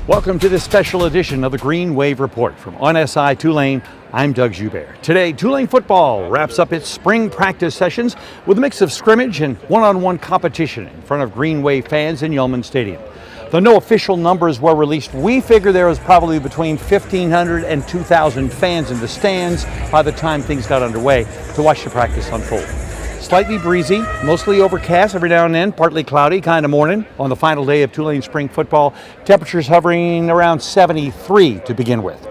Welcome to this special edition of the Green Wave Report. From ONSI Tulane, I'm Doug Joubert. Today, Tulane football wraps up its spring practice sessions with a mix of scrimmage and one-on-one competition in front of Green Wave fans in Yulman Stadium. Though no official numbers were released, we figure there was probably between 1,500 and 2,000 fans in the stands by the time things got underway to watch the practice unfold. Slightly breezy, mostly overcast every now and then, partly cloudy kind of morning on the final day of Tulane spring football. Temperatures hovering around 73 to begin with.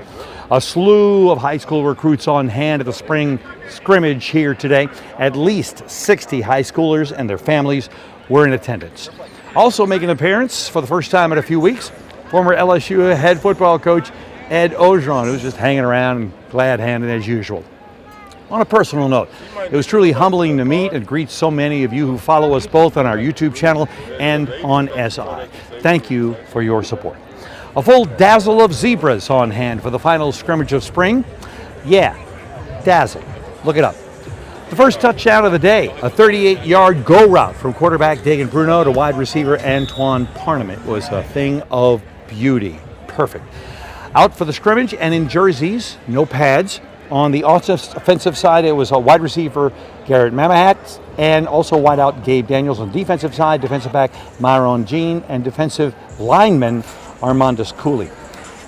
A slew of high school recruits on hand at the spring scrimmage here today. At least 60 high schoolers and their families were in attendance. Also making an appearance for the first time in a few weeks, former LSU head football coach Ed Orgeron, who's just hanging around and glad-handed as usual. On a personal note, it was truly humbling to meet and greet so many of you who follow us both on our YouTube channel and on SI. Thank you for your support. A full dazzle of zebras on hand for the final scrimmage of spring. Yeah, dazzle. Look it up. The first touchdown of the day, a 38-yard go route from quarterback Dagan Bruno to wide receiver Antoine Parnament, was a thing of beauty. Perfect. Out for the scrimmage and in jerseys, no pads. On the offensive side, it was a wide receiver, Garrett Mamahat, and also wideout Gabe Daniels. On the defensive side, defensive back Myron Jean, and defensive lineman Armandus Cooley.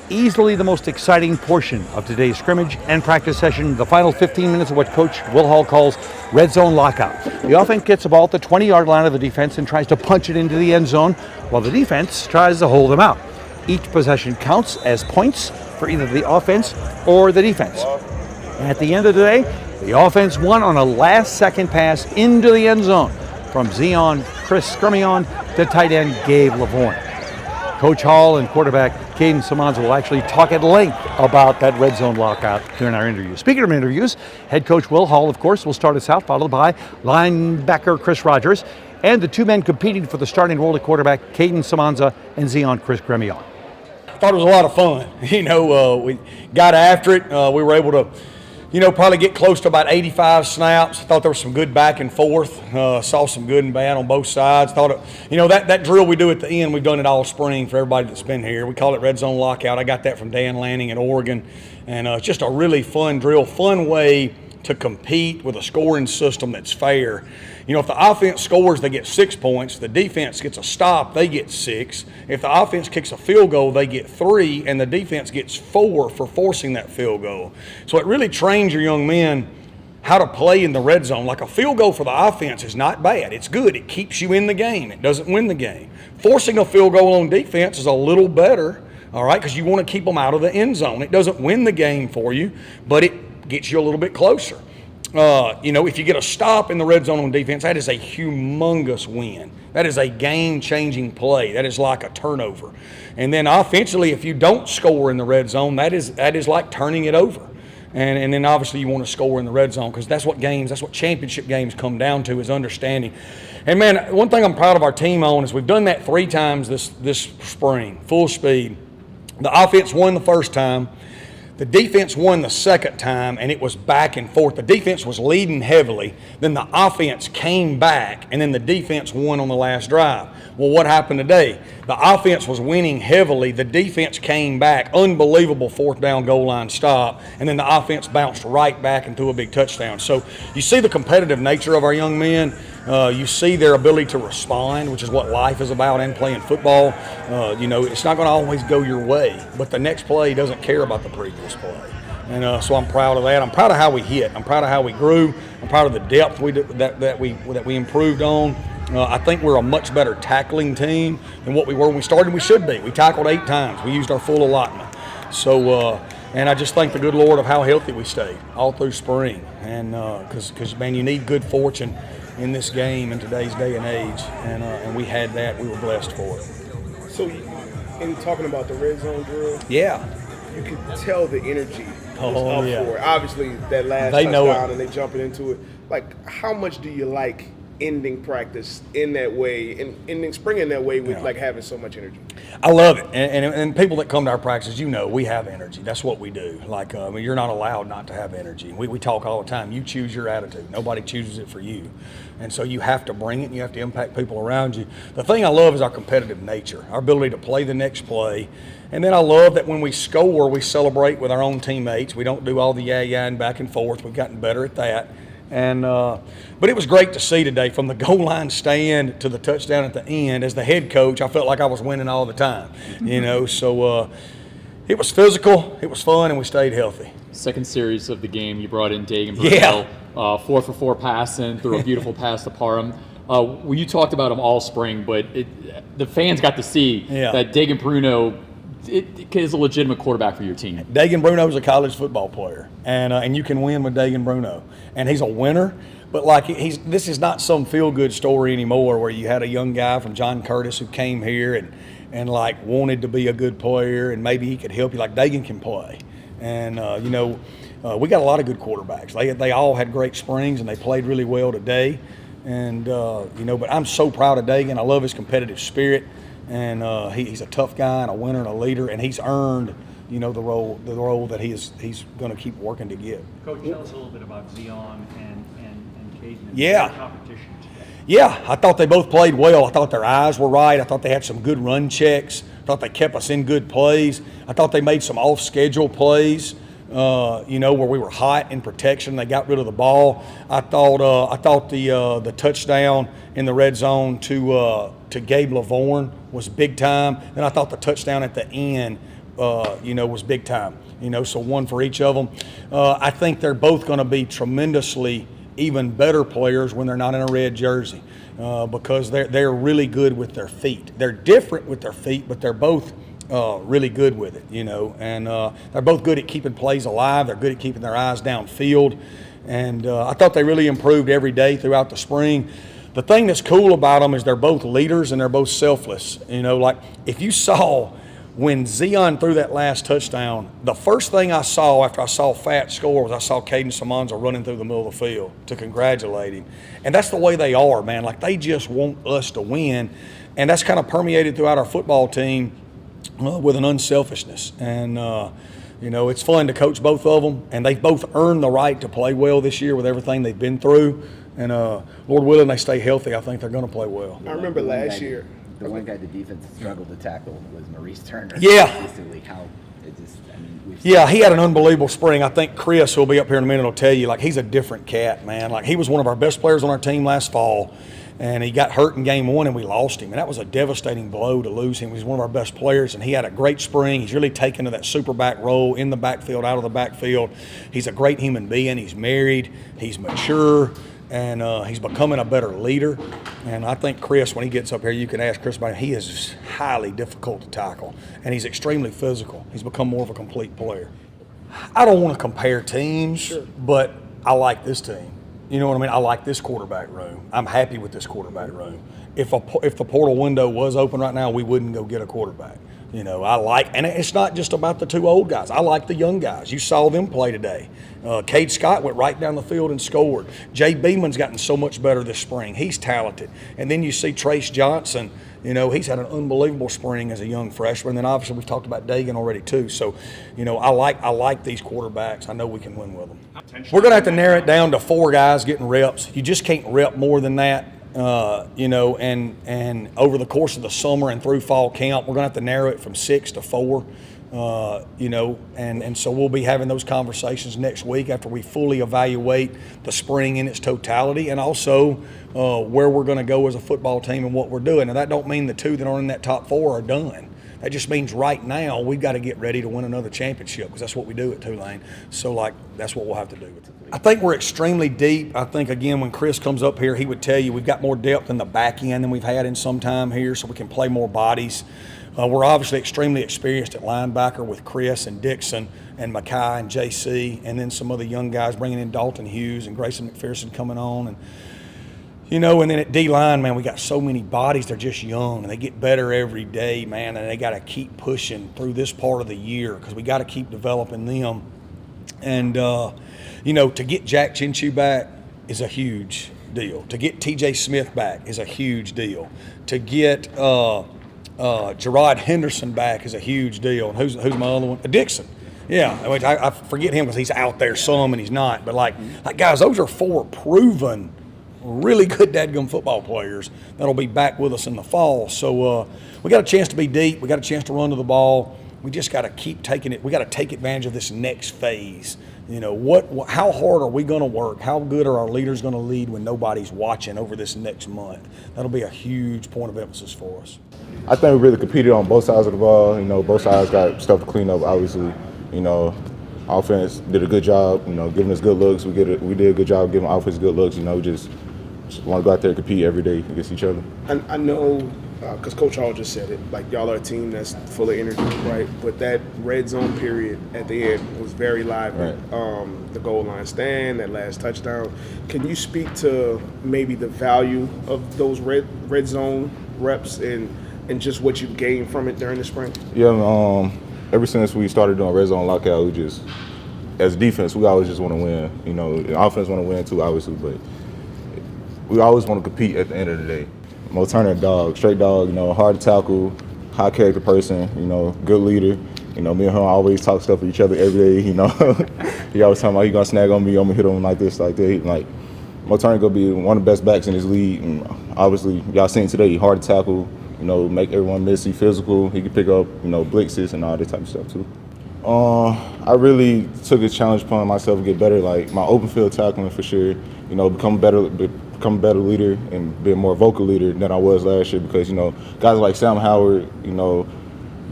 Easily the most exciting portion of today's scrimmage and practice session, the final 15 minutes of what Coach Will Hall calls red zone lockout. The offense gets the ball at the 20-yard line of the defense and tries to punch it into the end zone, while the defense tries to hold them out. Each possession counts as points for either the offense or the defense. At the end of the day, the offense won on a last-second pass into the end zone from Zeon Chriss-Gremillion to tight end Gabe Lavorne. Coach Hall and quarterback Kaden Semonza will actually talk at length about that red zone lockout during our interview. Speaking of interviews, head coach Will Hall, of course, will start us out, followed by linebacker Chris Rodgers and the two men competing for the starting role at quarterback, Kaden Semonza and Zeon Chriss-Gremillion. I thought it was a lot of fun. We got after it. We were able to probably get close to about 85 snaps. I thought there was some good back and forth. Saw some good and bad on both sides. Thought that drill we do at the end, we've done it all spring for everybody that's been here. We call it red zone lockout. I got that from Dan Lanning in Oregon. And it's just a really fun drill, fun way to compete with a scoring system that's fair. If the offense scores, they get 6 points. If the defense gets a stop, they get 6. If the offense kicks a field goal, they get 3, and the defense gets 4 for forcing that field goal. So it really trains your young men how to play in the red zone. Like a field goal for the offense is not bad. It's good. It keeps you in the game. It doesn't win the game. Forcing a field goal on defense is a little better, all right, because you want to keep them out of the end zone. It doesn't win the game for you, but it gets you a little bit closer. If you get a stop in the red zone on defense, that is a humongous win. That is a game-changing play. That is like a turnover. And then offensively, if you don't score in the red zone, that is like turning it over. And then obviously you want to score in the red zone because that's what championship games come down to, is understanding. And man, one thing I'm proud of our team on is we've done that 3 times this spring, full speed. The offense won the first time. The defense won the second time, and it was back and forth. The defense was leading heavily. Then the offense came back, and then the defense won on the last drive. Well, what happened today? The offense was winning heavily. The defense came back. Unbelievable 4th down goal line stop. And then the offense bounced right back and threw a big touchdown. So you see the competitive nature of our young men. You see their ability to respond, which is what life is about and playing football. It's not going to always go your way, but the next play doesn't care about the previous play. And so I'm proud of that. I'm proud of how we hit. I'm proud of how we grew. I'm proud of the depth that we improved on. I think we're a much better tackling team than what we were when we started. We should be. We tackled 8 times. We used our full allotment. So, and I just thank the good Lord of how healthy we stayed all through spring. And because man, you need good fortune in this game in today's day and age, and we had that. We were blessed for it. So, in talking about the red zone drill, yeah, you can tell the energy was up yeah. for it. Obviously, that last They know touchdown it. and they jumping into it. Like, how much do you like ending practice in that way and ending spring in that way with like having so much energy? I love it, and people that come to our practices, we have energy. That's what we do. Like, you're not allowed not to have energy. We talk all the time. You choose your attitude. Nobody chooses it for you, and so you have to bring it. And you have to impact people around you. The thing I love is our competitive nature, our ability to play the next play, and then I love that when we score, we celebrate with our own teammates. We don't do all the yeah and back and forth. We've gotten better at that. And but it was great to see today, from the goal line stand to the touchdown at the end. As the head coach, I felt like I was winning all the time, So it was physical, it was fun, and we stayed healthy. Second series of the game, you brought in Dagan Bruno, 4 for 4 passing, threw a beautiful pass to Parham. Well, you talked about him all spring, but the fans got to see that Dagan Bruno is a legitimate quarterback for your team. Dagan Bruno is a college football player, and you can win with Dagan Bruno, and he's a winner. But like this is not some feel-good story anymore, where you had a young guy from John Curtis who came here and like wanted to be a good player, and maybe he could help you. Like, Dagan can play, and we got a lot of good quarterbacks. They all had great springs, and they played really well today. And but I'm so proud of Dagan. I love his competitive spirit. And he's a tough guy and a winner and a leader, and he's earned, the role that he's going to keep working to get. Coach, tell us a little bit about Zeon and Kaden and their competition today. Yeah, I thought they both played well. I thought their eyes were right. I thought they had some good run checks. I thought they kept us in good plays. I thought they made some off-schedule plays, where we were hot in protection. They got rid of the ball. I thought the touchdown in the red zone to Gabe Lavorne was big time. And I thought the touchdown at the end, was big time. So one for each of them. I think they're both going to be tremendously even better players when they're not in a red jersey, because they're really good with their feet. They're different with their feet, but they're both really good with it, and they're both good at keeping plays alive. They're good at keeping their eyes downfield, and I thought they really improved every day throughout the spring. The thing that's cool about them is they're both leaders and they're both selfless. Like if you saw when Zeon threw that last touchdown, the first thing I saw after I saw Fat score was I saw Kaden Semonza running through the middle of the field to congratulate him. And that's the way they are, man. Like, they just want us to win, and that's kind of permeated throughout our football team with an unselfishness. And it's fun to coach both of them, and they've both earned the right to play well this year with everything they've been through. And Lord willing, they stay healthy. I think they're going to play well. I remember last year. The one guy the defense struggled to tackle was Maurice Turner. Yeah. Yeah, he had an unbelievable spring. I think Chris, who'll be up here in a minute, will tell you, like, he's a different cat, man. Like, he was one of our best players on our team last fall, and he got hurt in game 1, and we lost him. And that was a devastating blow to lose him. He's one of our best players, and he had a great spring. He's really taken to that super back role, in the backfield, out of the backfield. He's a great human being. He's married. He's mature. And he's becoming a better leader. And I think Chris, when he gets up here, you can ask Chris about it. He is highly difficult to tackle, and he's extremely physical. He's become more of a complete player. I don't want to compare teams, but I like this team. You know what I mean? I like this quarterback room. I'm happy with this quarterback room. If the portal window was open right now, we wouldn't go get a quarterback. And it's not just about the two old guys. I like the young guys. You saw them play today. Cade Scott went right down the field and scored. Jay Beeman's gotten so much better this spring. He's talented. And then you see Trace Johnson. He's had an unbelievable spring as a young freshman. And then obviously we've talked about Dagan already too. So, I like these quarterbacks. I know we can win with them. We're going to have to narrow it down to 4 guys getting reps. You just can't rep more than that. And over the course of the summer and through fall camp, we're going to have to narrow it from 6 to 4, and so we'll be having those conversations next week after we fully evaluate the spring in its totality, and also where we're going to go as a football team and what we're doing. And that don't mean the 2 that are in that top 4 are done. That just means right now we've got to get ready to win another championship, because that's what we do at Tulane. So, that's what we'll have to do. I think we're extremely deep. I think, again, when Chris comes up here, he would tell you we've got more depth in the back end than we've had in some time here, so we can play more bodies. We're obviously extremely experienced at linebacker with Chris and Dixon and Mackay and JC, and then some other young guys bringing in Dalton Hughes and Grayson McPherson coming on. And then at D-line, man, we got so many bodies. They're just young, and they get better every day, man, and they got to keep pushing through this part of the year, because we got to keep developing them. And, to get Jack Chinchu back is a huge deal. To get T.J. Smith back is a huge deal. To get Gerard Henderson back is a huge deal. And who's my other one? Dixon. Yeah, I forget him because he's out there some and he's not. But like guys, those are 4 proven, really good dadgum football players that'll be back with us in the fall. So we got a chance to be deep. We got a chance to run to the ball. We just got to keep taking it. We got to take advantage of this next phase. You know, how hard are we going to work? How good are our leaders going to lead when nobody's watching over this next month? That'll be a huge point of emphasis for us. I think we really competed on both sides of the ball. You know, both sides got stuff to clean up, obviously. You know, offense did a good job, you know, giving us good looks. We did a good job giving offense good looks. You know, just want to go out there and compete every day against each other. I know, because Coach Hall just said it, like y'all are a team that's full of energy, right? But that red zone period at the end was very lively. Right. The goal line stand, that last touchdown. Can you speak to maybe the value of those red zone reps and just what you gained from it during the spring? Yeah, ever since we started doing red zone lockout, we just, as defense, we always just want to win. You know, offense want to win too, obviously, but we always want to compete at the end of the day. Mo Turner, dog, straight dog, you know, hard to tackle, high character person, you know, good leader. You know, me and him always talk stuff with each other every day, you know. He always talking about, he going to snag on me, I'm going to hit him like this, like that. Like, Mo Turner going to be one of the best backs in this league. And obviously, y'all seen today, hard to tackle, you know, make everyone miss, he physical. He can pick up, you know, blitzes and all that type of stuff too. I really took a challenge upon myself to get better, like my open field tackling for sure. You know, become a better leader and be a more vocal leader than I was last year because, you know, guys like Sam Howard, you know,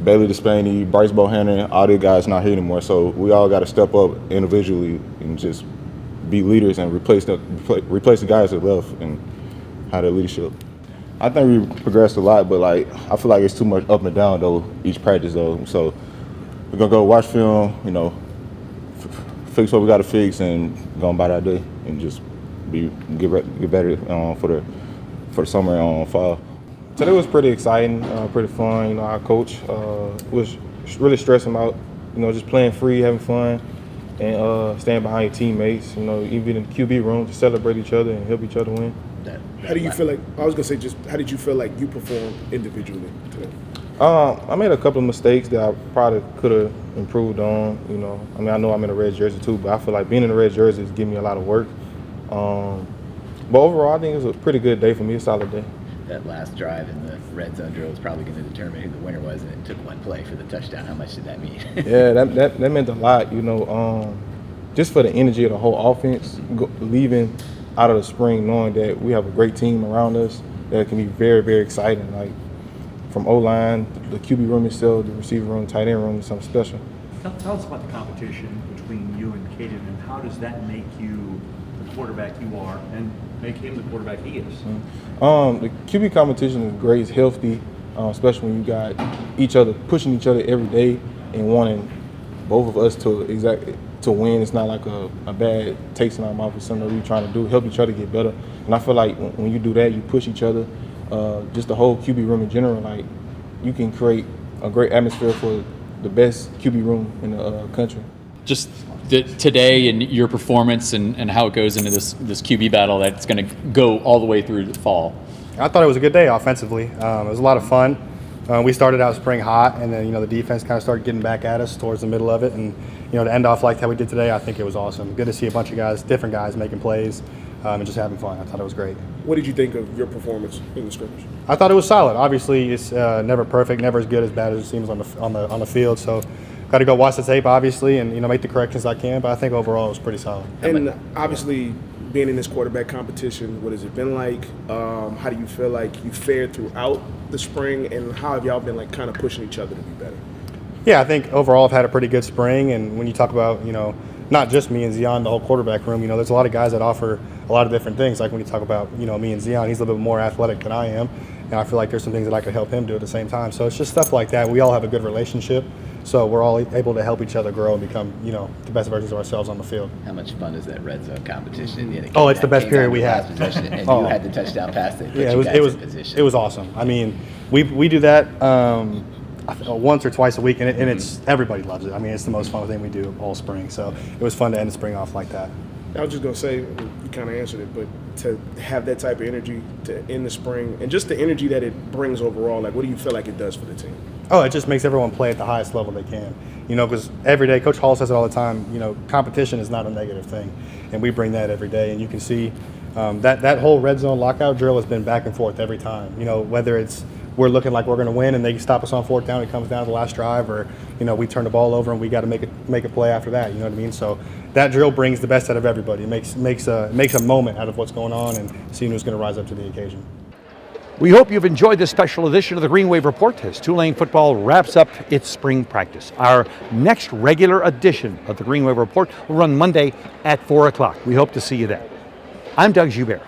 Bailey Despaney, Bryce Bohannon, all these guys not here anymore. So we all got to step up individually and just be leaders and replace the guys that left and have their leadership. I think we progressed a lot, but like I feel like it's too much up and down though each practice though. So we're gonna go watch film, you know, fix what we got to fix, and go about our day and just get better for the summer and fall. Today was pretty exciting, pretty fun. You know, our coach was really stressing out. You know, just playing free, having fun, and staying behind your teammates. You know, even in the QB room to celebrate each other and help each other win. How do you feel like? I was gonna say, just how did you feel like you performed individually today? I made a couple of mistakes that I probably could have improved on. You know, I know I'm in a red jersey too, but I feel like being in a red jersey is giving me a lot of work. But overall, I think it was a pretty good day for me, a solid day. That last drive in the red zone drill is probably going to determine who the winner was, and it took one play for the touchdown. How much did that mean? Yeah, that meant a lot. You know, just for the energy of the whole offense, leaving out of the spring, knowing that we have a great team around us that can be very, very exciting. Like from O-line, the QB room itself, the receiver room, tight end room is something special. Tell us about the competition between you and Kaden, and how does that make you the quarterback you are and make him the quarterback he is? The QB competition is great, it's healthy, especially when you got each other pushing each other every day and wanting both of us to win. It's not like a bad taste in our mouth or something that we're trying to do, help each other get better. And I feel like when you do that, you push each other, just the whole QB room in general, like you can create a great atmosphere for the best QB room in the country. Just today and your performance and how it goes into this QB battle that's going to go all the way through the fall. I thought it was a good day offensively. It was a lot of fun. We started out spring hot, and then the defense kind of started getting back at us towards the middle of it, and to end off like how we did today, I think it was awesome. Good to see a bunch of guys, different guys, making plays and just having fun. I thought it was great. What did you think of your performance in the scrimmage? I thought it was solid. Obviously, it's never perfect, never as good as bad as it seems on the field. So, got to go watch the tape, obviously, and make the corrections I can. But I think overall it was pretty solid. And obviously, being in this quarterback competition, what has it been like? How do you feel like you fared throughout the spring, and how have y'all been like kind of pushing each other to be better? Yeah, I think overall I've had a pretty good spring, and when you talk about not just me and Zeon, the whole quarterback room, there's a lot of guys that offer a lot of different things. Like when you talk about me and Zeon, he's a little bit more athletic than I am, and I feel like there's some things that I could help him do at the same time. So it's just stuff like that. We all have a good relationship, so we're all able to help each other grow and become the best versions of ourselves on the field. How much fun is that red zone competition? It's the best period we had. And you had the touchdown pass that put you guys in position. It was awesome. I mean, we do that once or twice a week, and it's everybody loves it. I mean, it's the most fun thing we do all spring. So it was fun to end the spring off like that. I was just gonna say, you kind of answered it, but to have that type of energy in the spring, and just the energy that it brings overall, like what do you feel like it does for the team? Oh, it just makes everyone play at the highest level they can. Because every day, Coach Hall says it all the time, competition is not a negative thing. And we bring that every day. And you can see that whole red zone lockout drill has been back and forth every time. Whether it's we're looking like we're going to win and they stop us on 4th down, it comes down to the last drive, or, we turn the ball over and we got to make a play after that. You know what I mean? So that drill brings the best out of everybody. It makes a moment out of what's going on and seeing who's going to rise up to the occasion. We hope you've enjoyed this special edition of the Green Wave Report as Tulane football wraps up its spring practice. Our next regular edition of the Green Wave Report will run Monday at 4 o'clock. We hope to see you then. I'm Doug Joubert.